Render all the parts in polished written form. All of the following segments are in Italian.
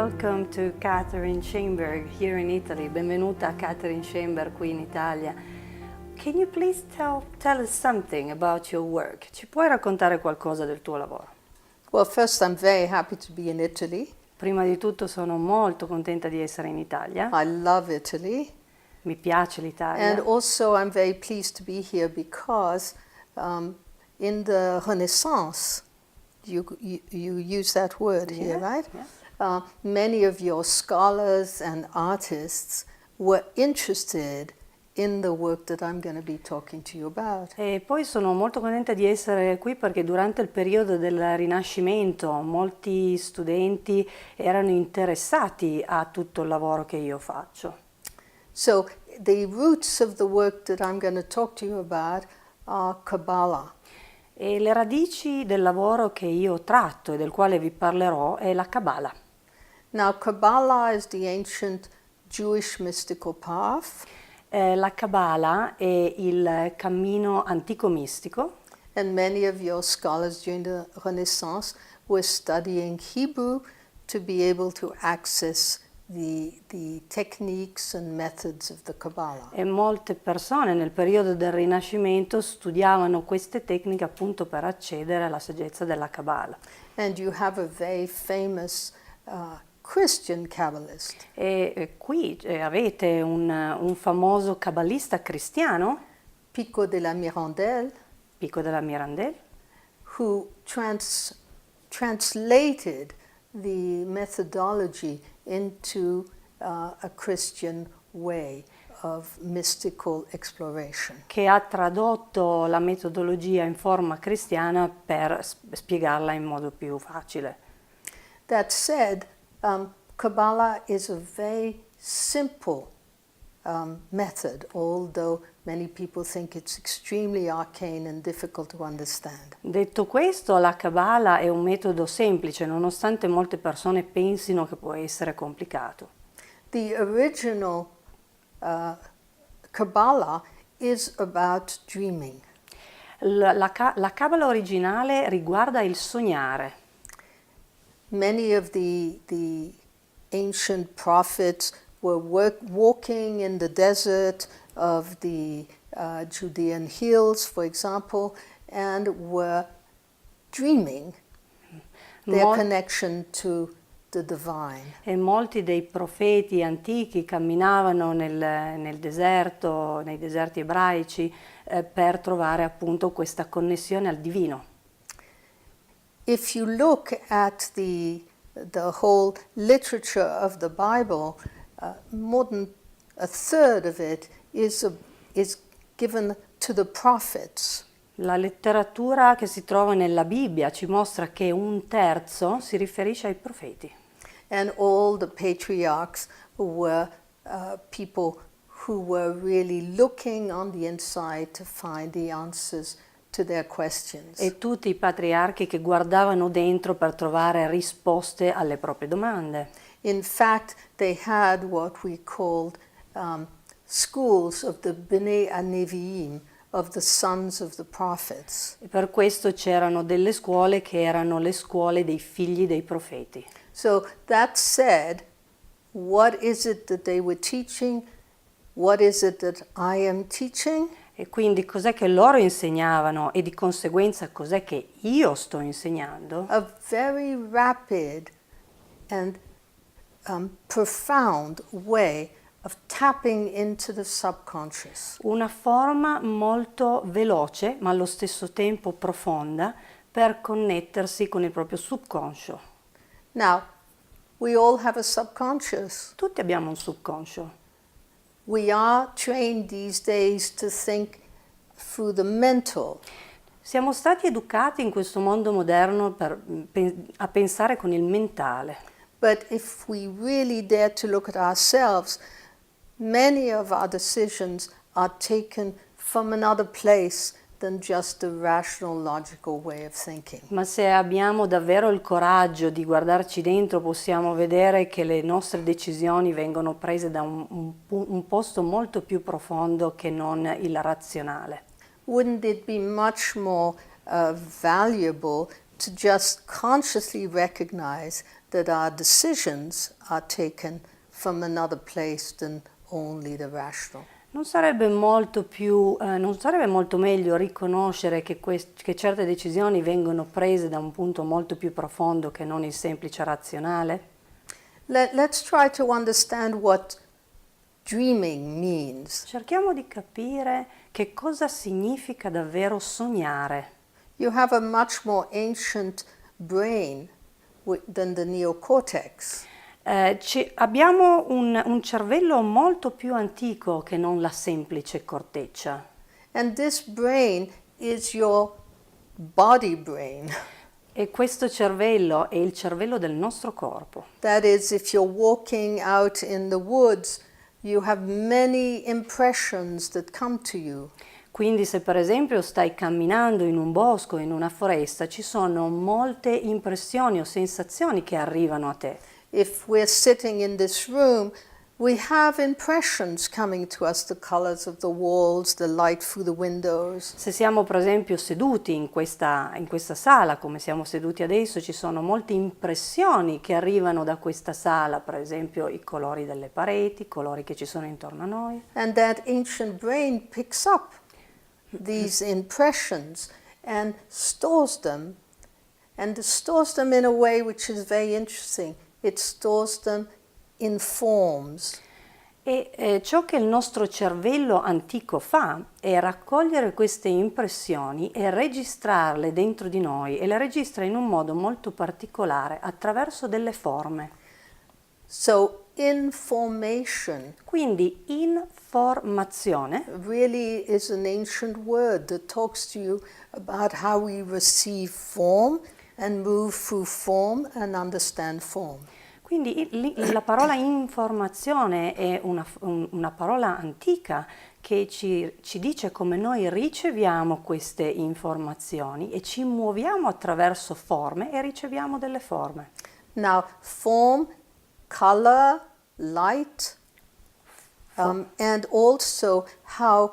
welcome to Katrin Sheinberg here in Italy. Benvenuta a Katrin Sheinberg qui in Italia. Can you please tell us something about your work? Ci puoi raccontare qualcosa del tuo lavoro? Well, first, I'm very happy to be in Italy. Prima di tutto sono molto contenta di essere in Italia. I love Italy. Mi piace l'Italia. And also, I'm very pleased to be here because in the Renaissance, you use that word here, right? Yeah. Many of your scholars and artists were interested in the work that I'm going to be talking to you about. E poi sono molto contenta di essere qui perché durante il periodo del Rinascimento molti studenti erano interessati a tutto il lavoro che io faccio. So the roots of the work that I'm going to talk to you about are Kabbalah. E le radici del lavoro che io tratto e del quale vi parlerò è la Kabbalah. Now, Kabbalah is the ancient Jewish mystical path. La Kabbalah è il cammino antico mistico. And many of your scholars during the Renaissance were studying Hebrew to be able to access the techniques and methods of the Kabbalah. E molte persone nel periodo del Rinascimento studiavano queste tecniche appunto per accedere alla saggezza della Kabbalah. And you have a very famous Christian Kabbalist. E qui avete un famoso kabbalista cristiano, Pico della Mirandelle, Pico della Mirandelle, who translated the methodology into a Christian way of mystical exploration. che ha tradotto la metodologia in forma cristiana per spiegarla in modo più facile. That said, Kabbalah is a very simple method, although many people think it's extremely arcane and difficult to understand. Detto questo, la Kabbalah è un metodo semplice, nonostante molte persone pensino che può essere complicato. The original Kabbalah is about dreaming. La Kabbalah originale riguarda il sognare. Many of the ancient prophets were walking in the desert of the Judean hills, for example, and were dreaming their connection to the divine. E molti dei profeti antichi camminavano nel deserto, nei deserti ebraici, per trovare appunto questa connessione al divino. If you look at the whole literature of the Bible, more than a third of it is given to the prophets. La letteratura che si trova nella Bibbia ci mostra che un terzo si riferisce ai profeti. And all the patriarchs were people who were really looking on the inside to find the answers to their questions. E tutti i patriarchi che guardavano dentro per trovare risposte alle proprie domande. In fact, they had what we called schools of the Bnei Nevi'im, of the sons of the prophets. E per questo c'erano delle scuole che erano le scuole dei figli dei profeti. So that said, what is it that they were teaching? What is it that I am teaching? E quindi cos'è che loro insegnavano e di conseguenza cos'è che io sto insegnando? A very rapid and profound way of tapping into the subconscious. Una forma molto veloce, ma allo stesso tempo profonda, per connettersi con il proprio subconscio. Now, we all have a subconscious. Tutti abbiamo un subconscio. We are trained these days to think through the mental. Siamo stati educati in questo mondo moderno a pensare con il mentale. But if we really dare to look at ourselves, many of our decisions are taken from another place than just a rational, logical way of thinking. Ma se abbiamo davvero il coraggio di guardarci dentro, possiamo vedere che le nostre decisioni vengono prese da un posto molto più profondo che non il razionale. Wouldn't it be much more valuable to just consciously recognize that our decisions are taken from another place than only the rational. Non sarebbe molto meglio riconoscere che certe decisioni vengono prese da un punto molto più profondo che non il semplice razionale? Let's try to understand what dreaming means. Cerchiamo di capire che cosa significa davvero sognare. You have a much more ancient brain than the neocortex. Abbiamo un cervello molto più antico che non la semplice corteccia. And this brain is your body brain. E questo cervello è il cervello del nostro corpo. That is, if you're walking out in the woods, you have many impressions that come to you. Quindi se per esempio stai camminando in un bosco, in una foresta, ci sono molte impressioni o sensazioni che arrivano a te. If we're sitting in this room, we have impressions coming to us, the colors of the walls, the light through the windows. Se siamo per esempio seduti in questa sala, come siamo seduti adesso, ci sono molte impressioni che arrivano da questa sala, per esempio i colori delle pareti, i colori che ci sono intorno a noi. And that ancient brain picks up these impressions and stores them in a way which is very interesting. It stores them in forms. E ciò che il nostro cervello antico fa è raccogliere queste impressioni e registrarle dentro di noi, e le registra in un modo molto particolare attraverso delle forme. So information Quindi informazione really is an ancient word that talks to you about how we receive form and move through form and understand form. Quindi la parola informazione è una parola antica che ci dice come noi riceviamo queste informazioni e ci muoviamo attraverso forme e riceviamo delle forme. Now, form, color, light, and also how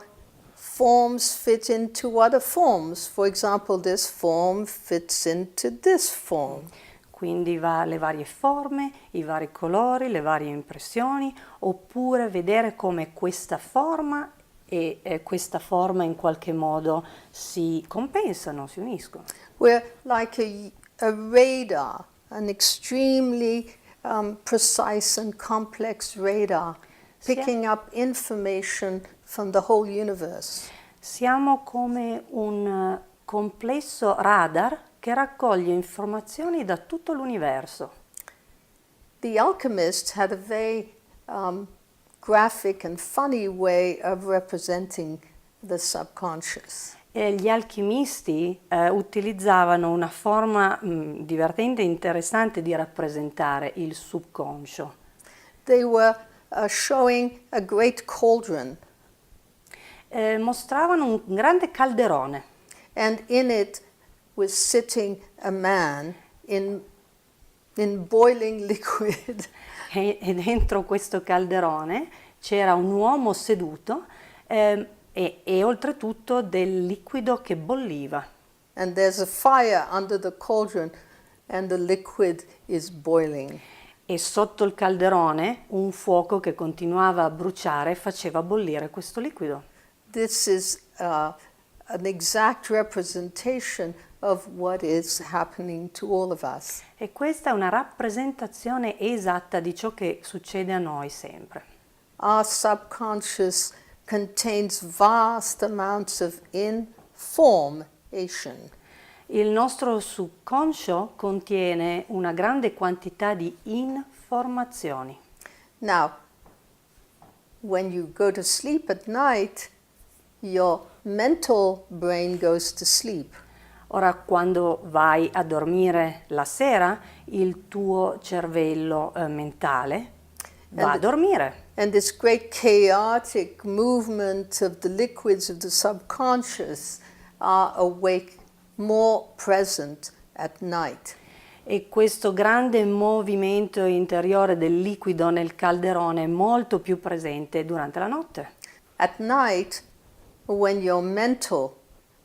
forms fit into other forms. For example, this form fits into this form. Quindi le varie forme, i vari colori, le varie impressioni, oppure vedere come questa forma e questa forma in qualche modo si compensano, si uniscono. We're like a radar, an extremely precise and complex radar, picking up information from the whole universe. Siamo come un complesso radar che raccoglie informazioni da tutto l'universo. The alchemists had a very graphic and funny way of representing the subconscious. E gli alchimisti utilizzavano una forma divertente e interessante di rappresentare il subconscio. They were showing a great cauldron. Mostravano un grande calderone. And in it was sitting a man in boiling liquid. E dentro questo calderone c'era un uomo seduto e oltretutto del liquido che bolliva. And there's a fire under the cauldron and the liquid is boiling. E sotto il calderone un fuoco che continuava a bruciare faceva bollire questo liquido. This is an exact representation of what is happening to all of us. E questa è una rappresentazione esatta di ciò che succede a noi sempre. Our subconscious contains vast amounts of information. Il nostro subconscio contiene una grande quantità di informazioni. Now, when you go to sleep at night, your mental brain goes to sleep. Ora, quando vai a dormire la sera, il tuo cervello mentale va a dormire. And this great chaotic movement of the liquids of the subconscious are awake, more present at night. E questo grande movimento interiore del liquido nel calderone è molto più presente durante la notte. At night, when your mental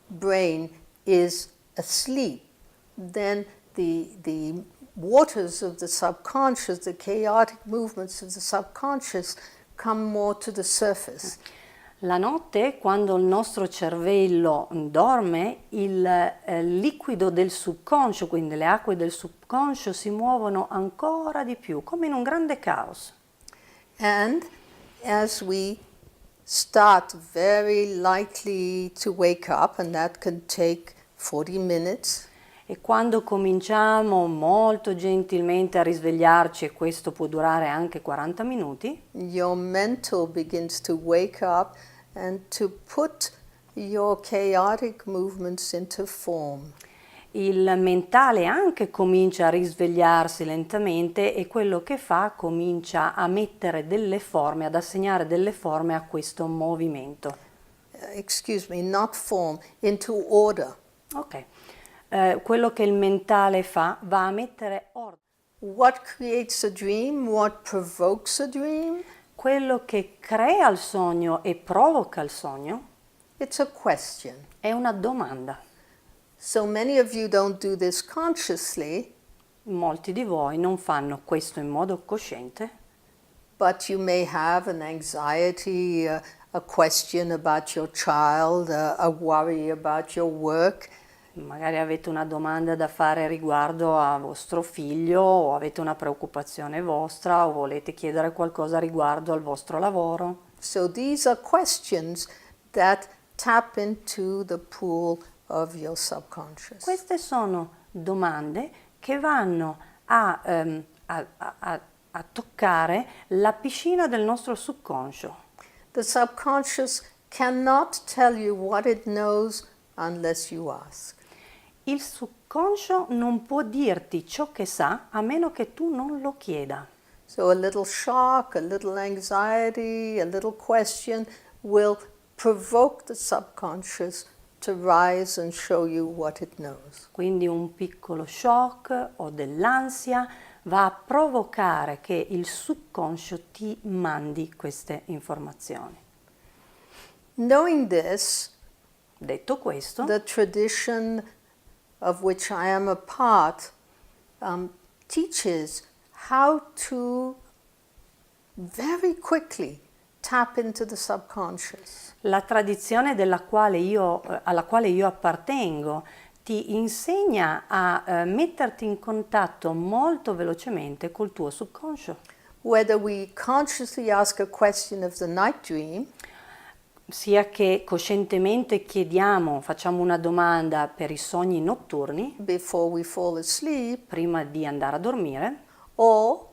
brain is asleep, then the waters of the subconscious, the chaotic movements of the subconscious, come more to the surface. La notte, quando il nostro cervello dorme, il liquido del subconscio, quindi le acque del subconscio, si muovono ancora di più, come in un grande caos. And as we start very likely to wake up, and that can take 40 minutes, E quando cominciamo molto gentilmente a risvegliarci, e questo può durare anche 40 minuti, your mental begins to wake up and to put your chaotic movements into form. il mentale anche comincia a risvegliarsi lentamente e quello che fa comincia a mettere delle forme, ad assegnare delle forme a questo movimento. Excuse me, not form, into order. Ok. Quello che il mentale fa va a mettere ordine. What creates a dream? What provokes a dream? Quello che crea il sogno e provoca il sogno It's a question. è una domanda. So many of you don't do this consciously, Molti di voi non fanno questo in modo cosciente, but you may have an anxiety, a question about your child, a worry about your work. magari avete una domanda da fare riguardo a vostro figlio o avete una preoccupazione vostra o volete chiedere qualcosa riguardo al vostro lavoro. So these are questions that tap into the pool of your subconscious. Queste sono domande che vanno a toccare la piscina del nostro subconscio. The subconscious cannot tell you what it knows unless you ask. Il subconscio non può dirti ciò che sa a meno che tu non lo chieda. So a little shock, a little anxiety, a little question will provoke the subconscious to rise and show you what it knows. Quindi un piccolo shock o dell'ansia va a provocare che il subconscio ti mandi queste informazioni. Knowing this, Detto questo, the tradition of which I am a part teaches how to very quickly tap into the subconscious. la tradizione alla quale io appartengo ti insegna a metterti in contatto molto velocemente col tuo subconscio. Whether we consciously ask a question of the night dream, Sia che coscientemente facciamo una domanda per i sogni notturni, before we fall asleep, prima di andare a dormire, or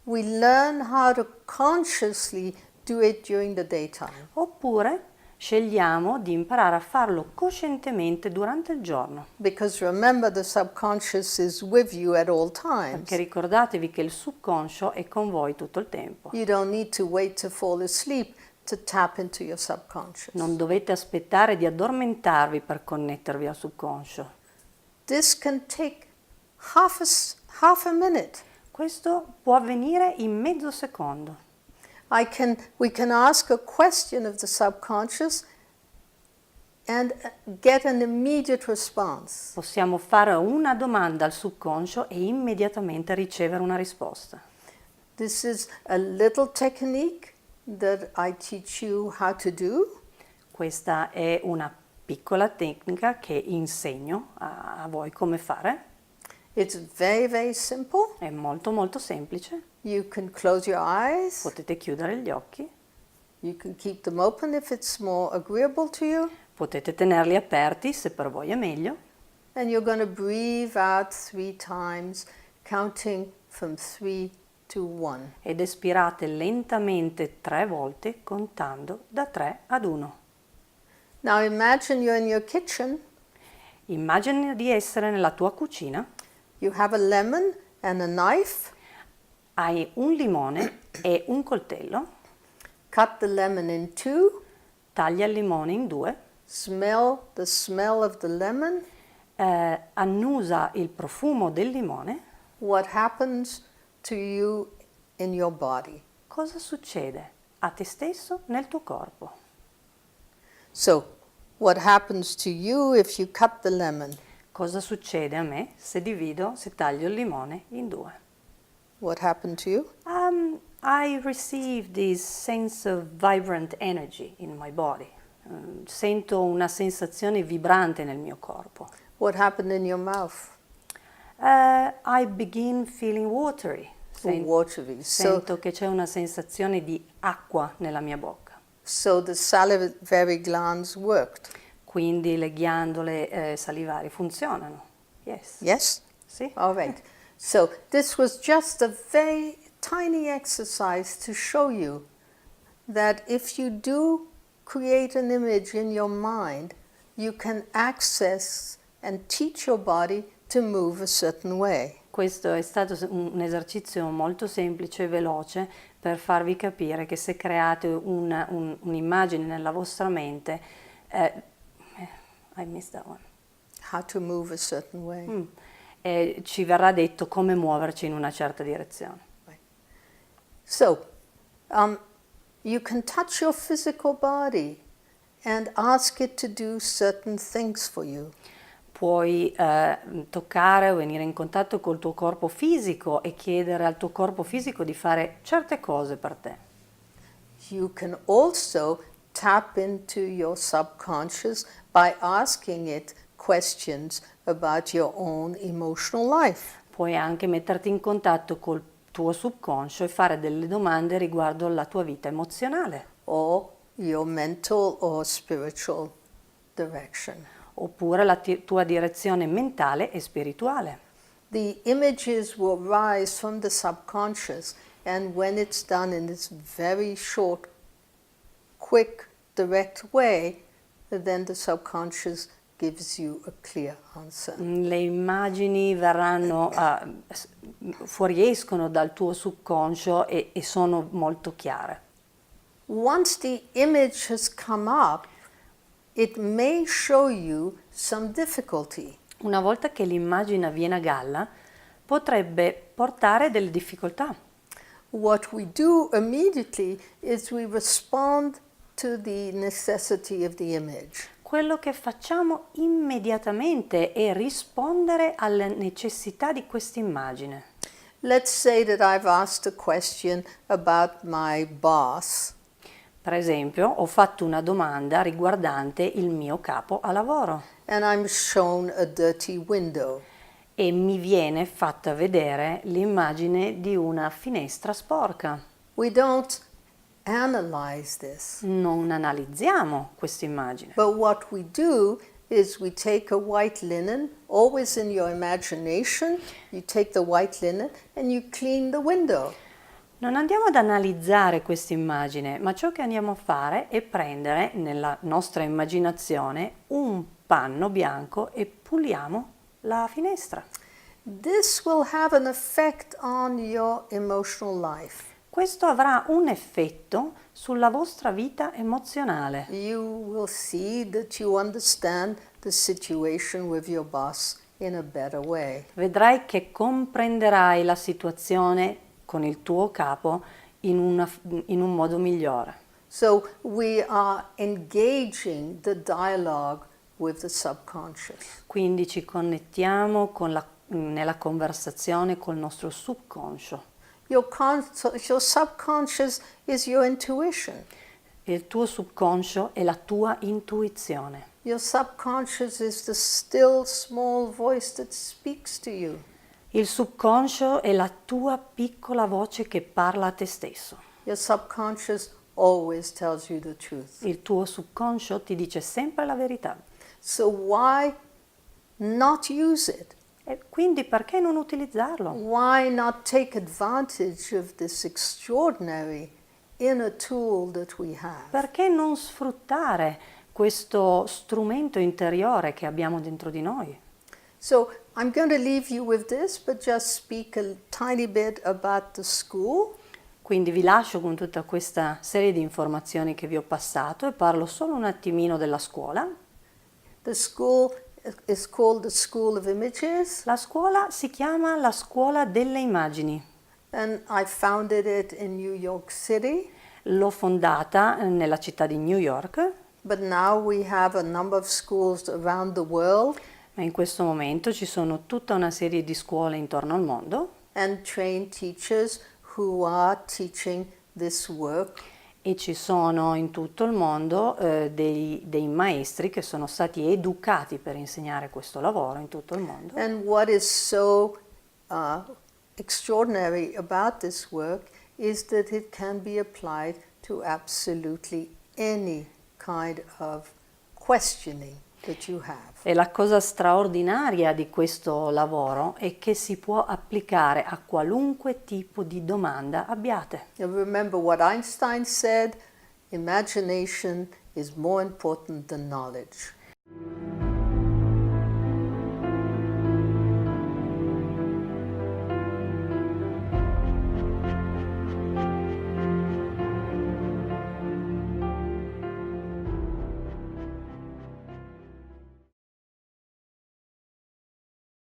we learn how to consciously do it during the daytime. oppure scegliamo di imparare a farlo coscientemente durante il giorno. Because remember, the subconscious is with you at all times. Perché ricordatevi che il subconscio è con voi tutto il tempo. You don't need to wait to fall asleep to tap into your subconscious. Non dovete aspettare di addormentarvi per connettervi al subconscio. This can take half a minute. Questo può avvenire in mezzo secondo. We can ask a question of the subconscious and get an immediate response. Possiamo fare una domanda al subconscio e immediatamente ricevere una risposta. This is a little technique that I teach you how to do. Questa è una piccola tecnica che insegno a voi come fare. It's very, very simple. È molto molto semplice. You can close your eyes. Potete chiudere gli occhi, You can keep them open if it's more agreeable to you. potete tenerli aperti se per voi è meglio. And you're going to breathe out 3 times, counting from 3 to 1. Ed espirate lentamente 3 volte contando da 3 ad 1. Now imagine you're in your kitchen. Immagina di essere nella tua cucina, You have a lemon and a knife. hai un limone e un coltello, Cut the lemon in 2. taglia il limone in 2, Smell the smell of the lemon. annusa il profumo del limone. What happens to you in your body? Cosa succede a te stesso nel tuo corpo? So, what happens to you if you cut the lemon? Cosa succede a me se taglio il limone in due? What happened to you? I receive this sense of vibrant energy in my body. Sento una sensazione vibrante nel mio corpo. What happened in your mouth? I begin feeling watery. Watery. Sento che c'è una sensazione di acqua nella mia bocca. So the salivary glands worked. Quindi le ghiandole salivari funzionano. Yes. Yes? Sì. All right. So this was just a very tiny exercise to show you that if you do create an image in your mind, you can access and teach your body to move a certain way. Questo è stato un esercizio molto semplice e veloce per farvi capire che se create un'immagine nella vostra mente, I missed that one. How to move a certain way. Ci verrà detto come muoverci in una certa direzione. Right. So, you can touch your physical body and ask it to do certain things for you. Puoi toccare o venire in contatto col tuo corpo fisico e chiedere al tuo corpo fisico di fare certe cose per te. You can also tap into your subconscious by asking it questions about your own emotional life. Puoi anche metterti in contatto col tuo subconscio e fare delle domande riguardo alla tua vita emozionale. Or your mental or spiritual direction. Oppure la tua direzione mentale e spirituale. The images will rise from the subconscious, and when it's done in this very short, quick, direct way, then the subconscious gives you a clear answer. Le immagini fuoriescono dal tuo subconscio e sono molto chiare. Once the image has come up, it may show you some difficulty. Una volta che l'immagine viene a galla, potrebbe portare delle difficoltà. What we do immediately is we respond to the necessity of the image. Quello che facciamo immediatamente è rispondere alle necessità di quest'immagine. Let's say that I've asked a question about my boss. Per esempio, ho fatto una domanda riguardante il mio capo a lavoro. And I'm shown a dirty window. E mi viene fatta vedere l'immagine di una finestra sporca. We don't analyze this. Non analizziamo questa immagine. But what we do is we take a white linen, always in your imagination, you take the white linen and you clean the window. Non andiamo ad analizzare questa immagine, ma ciò che andiamo a fare è prendere nella nostra immaginazione un panno bianco e puliamo la finestra. This will have an effect on your emotional life. Questo avrà un effetto sulla vostra vita emozionale. You will see that you understand the situation with your boss in a better way. Vedrai che comprenderai la situazione con il tuo capo in un modo migliore. So we are engaging the dialogue with the subconscious. Quindi ci connettiamo nella conversazione col nostro subconscio. Your subconscious is your intuition. Il tuo subconscio è la tua intuizione. Your subconscious is the still small voice that speaks to you. Il subconscio è la tua piccola voce che parla a te stesso. Your subconscious always tells you the truth. Il tuo subconscio ti dice sempre la verità. So why not use it? E quindi perché non utilizzarlo? Why not take advantage of this extraordinary inner tool that we have? Perché non sfruttare questo strumento interiore che abbiamo dentro di noi? So I'm going to leave you with this, but just speak a tiny bit about the school. Quindi vi lascio con tutta questa serie di informazioni che vi ho passato e parlo solo un attimino della scuola. The school is called the School of Images. La scuola si chiama la scuola delle immagini. And I founded it in New York City. L'ho fondata nella città di New York. But now we have a number of schools around the world. Ma in questo momento ci sono tutta una serie di scuole intorno al mondo and trained teachers who are teaching this work. e ci sono in tutto il mondo dei maestri che sono stati educati per insegnare questo lavoro in tutto il mondo. And what is so extraordinary about this work is that it can be applied to absolutely any kind of questioning that you have. E la cosa straordinaria di questo lavoro è che si può applicare a qualunque tipo di domanda abbiate. You remember what Einstein said, imagination is more important than knowledge.